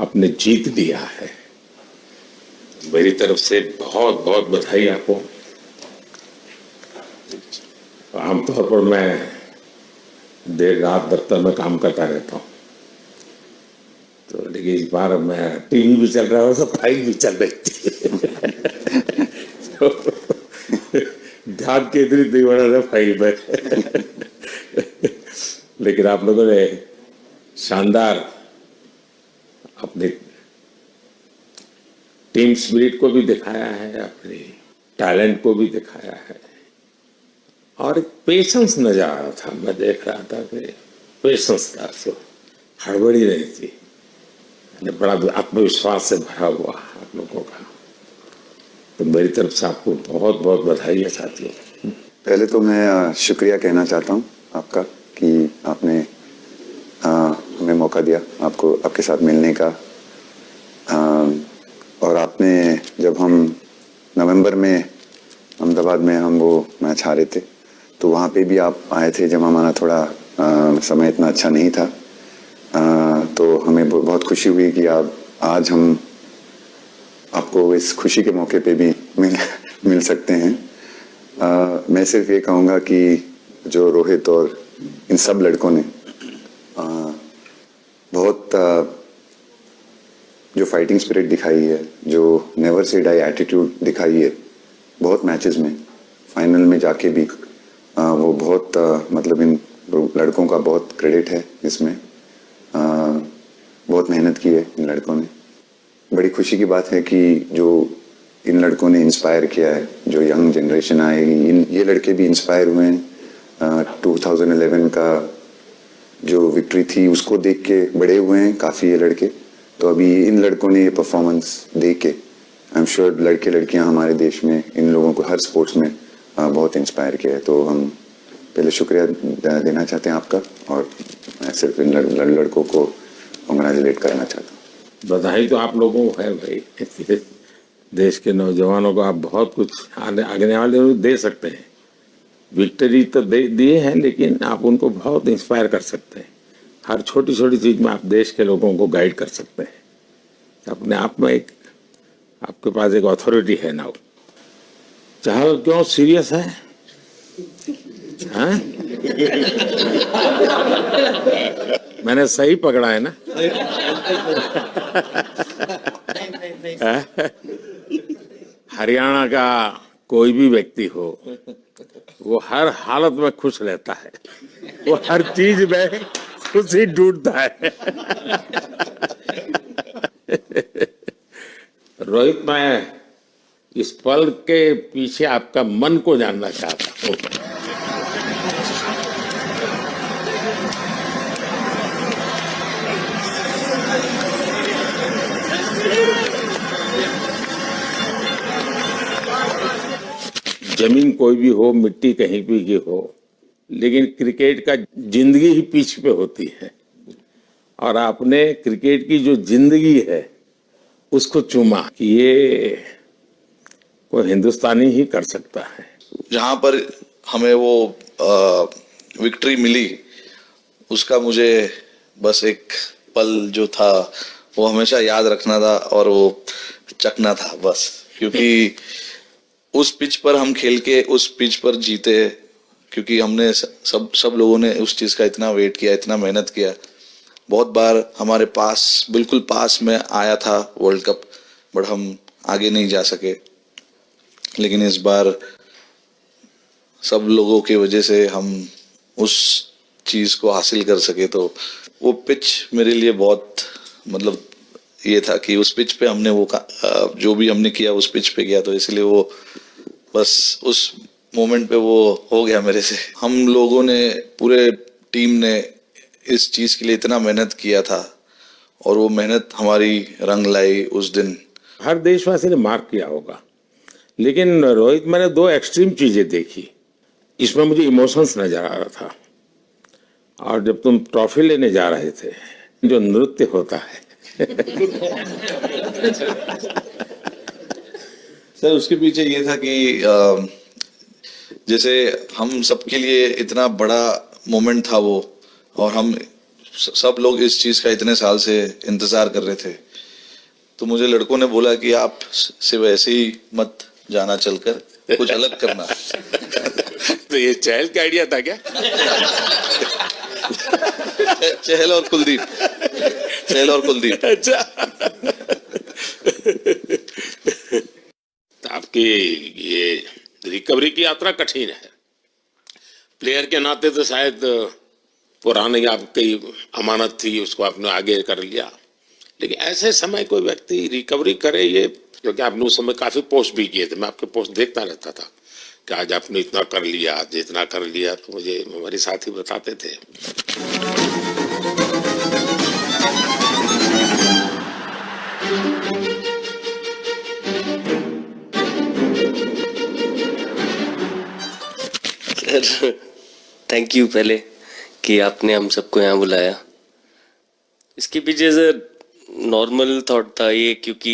आपने जीत लिया है। मेरी तरफ से बहुत बहुत बधाई आपको। आमतौर पर मैं देर रात दफ्तर में काम करता रहता हूँ, तो लेकिन इस बार मैं टीवी भी चल रहा है और सफाई भी चल रही थी तो ध्यान केंद्रित नहीं हो रहा था फाइल में लेकिन आप लोगों ने शानदार अपने टीम स्पिरिट को भी दिखाया है, अपने टैलेंट को भी दिखाया है, और एक पेशेंस नजर आ रहा था। मैं देख रहा था कि पेशेंस था, सो हड़बड़ी नहीं थी, बड़ा आत्मविश्वास से भरा हुआ आप लोगों का। तो मेरी तरफ से आपको बहुत बहुत बधाई है साथियों। पहले तो मैं शुक्रिया कहना चाहता हूँ आपका कि आपने हमें मौका दिया आपको आपके साथ मिलने का। और आपने जब हम नवंबर में अहमदाबाद में हम वो मैच हारे थे, तो वहाँ पे भी आप आए थे जब हमारा थोड़ा समय इतना अच्छा नहीं था। तो हमें बहुत खुशी हुई कि आप आज हम आपको इस खुशी के मौके पे भी मिल सकते हैं। मैं सिर्फ ये कहूँगा कि जो रोहित और इन सब लड़कों ने बहुत जो फाइटिंग स्पिरिट दिखाई है, जो नेवर से डाई एटीट्यूड दिखाई है बहुत मैचेस में, फाइनल में जाके भी वो बहुत मतलब इन लड़कों का बहुत क्रेडिट है इसमें। बहुत मेहनत की है इन लड़कों ने। बड़ी खुशी की बात है कि जो इन लड़कों ने इंस्पायर किया है, जो यंग जनरेशन आएगी, ये लड़के भी इंस्पायर हुए हैं। 2011 का जो विक्ट्री थी उसको देख के बड़े हुए हैं काफ़ी ये लड़के। तो अभी इन लड़कों ने ये परफॉर्मेंस दे के आई एम श्योर लड़के लड़कियां हमारे देश में इन लोगों को हर स्पोर्ट्स में बहुत इंस्पायर किया है। तो हम पहले शुक्रिया देना चाहते हैं आपका, और मैं सिर्फ इन लड़कों को कांग्रेचुलेट करना चाहता हूँ। बधाई तो आप लोगों को है भाई, देश के नौजवानों को आप बहुत कुछ आगे वाले दे सकते हैं। विक्ट्री तो दिए हैं, लेकिन आप उनको बहुत इंस्पायर कर सकते हैं। हर छोटी छोटी चीज में आप देश के लोगों को गाइड कर सकते हैं। अपने आप में एक आपके पास एक अथॉरिटी है ना। चाहे क्यों सीरियस है, हाँ? मैंने सही पकड़ा है ना? हरियाणा का कोई भी व्यक्ति हो, वो हर हालत में खुश रहता है, वो हर चीज में खुशी ढूंढता है। रोहित, मैं इस पल के पीछे आपका मन को जानना चाहता हूँ। जमीन कोई भी हो, मिट्टी कहीं भी की हो, लेकिन क्रिकेट का जिंदगी ही पिच पे होती है, और आपने क्रिकेट की जो जिंदगी है उसको चुमा कि ये कोई हिंदुस्तानी ही कर सकता है। जहां पर हमें वो विक्ट्री मिली, उसका मुझे बस एक पल जो था वो हमेशा याद रखना था, और वो चखना था बस। क्योंकि उस पिच पर हम खेल के उस पिच पर जीते, क्योंकि हमने सब लोगों ने उस चीज का इतना वेट किया, इतना मेहनत किया। बहुत बार हमारे पास, बिल्कुल पास में आया था वर्ल्ड कप, बट हम आगे नहीं जा सके। लेकिन इस बार सब लोगों की वजह से हम उस चीज को हासिल कर सके। तो वो पिच मेरे लिए बहुत मतलब ये था कि उस पिच पे हमने वो जो भी हमने किया उस पिच पे किया, तो इसलिए वो बस उस मोमेंट पे वो हो गया मेरे से। हम लोगों ने, पूरे टीम ने इस चीज के लिए इतना मेहनत किया था, और वो मेहनत हमारी रंग लाई उस दिन। हर देशवासी ने मार्क किया होगा, लेकिन रोहित, मैंने दो एक्सट्रीम चीजें देखी। इसमें मुझे इमोशंस नजर आ रहा था, और जब तुम ट्रॉफी लेने जा रहे थे, जो नृत्य होता है सर, उसके पीछे ये था कि जैसे हम सबके लिए इतना बड़ा मोमेंट था वो, और हम सब लोग इस चीज का इतने साल से इंतजार कर रहे थे, तो मुझे लड़कों ने बोला कि आप सिर्फ ऐसे ही मत जाना, चलकर कुछ अलग करना। तो ये चहल का आइडिया था क्या? चहल और कुलदीप, चहल और कुलदीप। अच्छा। तो आपकी ये रिकवरी की यात्रा कठिन है। प्लेयर के नाते तो शायद पुरानी आपकी अमानत थी, उसको आपने आगे कर लिया, लेकिन ऐसे समय कोई व्यक्ति रिकवरी करे, ये क्योंकि आपने उस समय काफी पोस्ट भी किए थे, मैं आपके पोस्ट देखता रहता था कि आज आपने इतना कर लिया, आज इतना कर लिया, तो मुझे हमारे साथी बताते थे। सर थैंक यू पहले कि आपने हम सबको यहाँ बुलाया। इसके पीछे सर नॉर्मल थॉट था ये, क्योंकि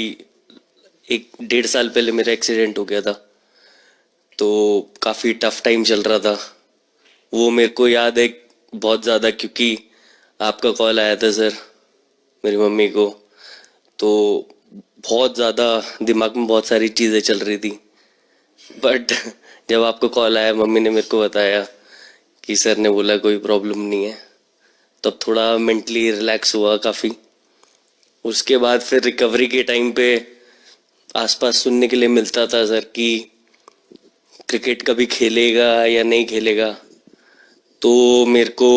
1-1.5 साल पहले मेरा एक्सीडेंट हो गया था, तो काफ़ी टफ टाइम चल रहा था। वो मेरे को याद है बहुत ज़्यादा, क्योंकि आपका कॉल आया था सर मेरी मम्मी को, तो बहुत ज़्यादा दिमाग में बहुत सारी चीज़ें चल रही थी। बट जब आपका कॉल आया, मम्मी ने मेरे को बताया कि सर ने बोला कोई प्रॉब्लम नहीं है, तब थोड़ा मेंटली रिलैक्स हुआ काफ़ी। उसके बाद फिर रिकवरी के टाइम पे आसपास सुनने के लिए मिलता था सर कि क्रिकेट कभी खेलेगा या नहीं खेलेगा, तो मेरे को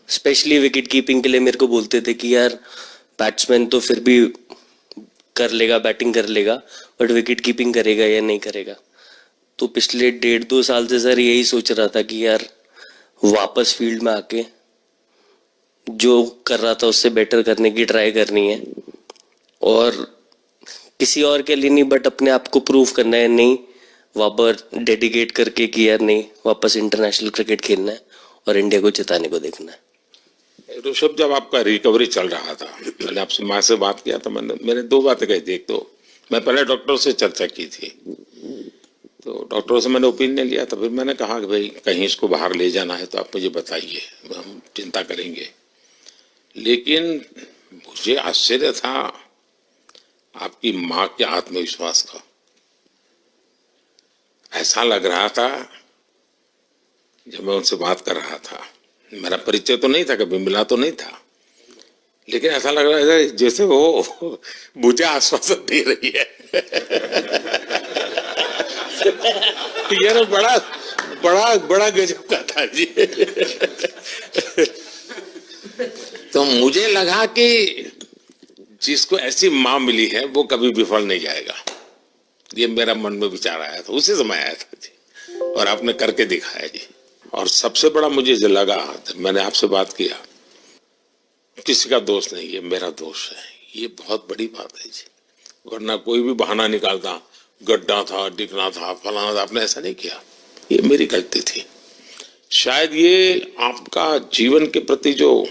स्पेशली विकेट कीपिंग के लिए मेरे को बोलते थे कि यार बैट्समैन तो फिर भी कर लेगा, बैटिंग कर लेगा, बट विकेट कीपिंग करेगा या नहीं करेगा। तो पिछले 1.5-2 साल से सर यही सोच रहा था कि यार वापस फील्ड में आके जो कर रहा था उससे बेटर करने की ट्राई करनी है, और किसी और के लिए नहीं बट अपने आप को प्रूव करना है, नहीं वापस डेडिकेट करके कि यार नहीं वापस इंटरनेशनल क्रिकेट खेलना है और इंडिया को जिताने को देखना है। ऋषभ, जब आपका रिकवरी चल रहा था, मैंने आपसे माँ से बात किया था, मैंने 2 बातें कही थी। एक तो मैं पहले डॉक्टर से चर्चा की थी, तो डॉक्टरों से मैंने ओपिनियन लिया था, फिर मैंने कहा कि भाई कहीं इसको बाहर ले जाना है तो आप मुझे बताइए, हम चिंता करेंगे। लेकिन मुझे आश्चर्य था आपकी माँ के आत्मविश्वास का। ऐसा लग रहा था जब मैं उनसे बात कर रहा था, मेरा परिचय तो नहीं था, कभी मिला तो नहीं था, लेकिन ऐसा लग रहा है जैसे वो मुझे आश्वासन दे रही है। ये ना बड़ा बड़ा बड़ा गजब का था जी। तो मुझे लगा कि जिसको ऐसी माँ मिली है वो कभी विफल नहीं जाएगा, ये मेरा मन में विचार आया था, उसी समय आया था जी, और आपने करके दिखाया जी। और सबसे बड़ा मुझे जो लगा, मैंने आपसे बात किया, किसी का दोष नहीं, ये मेरा दोष है, ये बहुत बड़ी बात है जी। वरना कोई भी बहाना निकालता, गड्ढा था, डिगना था, फलाना था, आपने ऐसा नहीं किया, ये मेरी गलती थी। शायद ये आपका जीवन के प्रति जो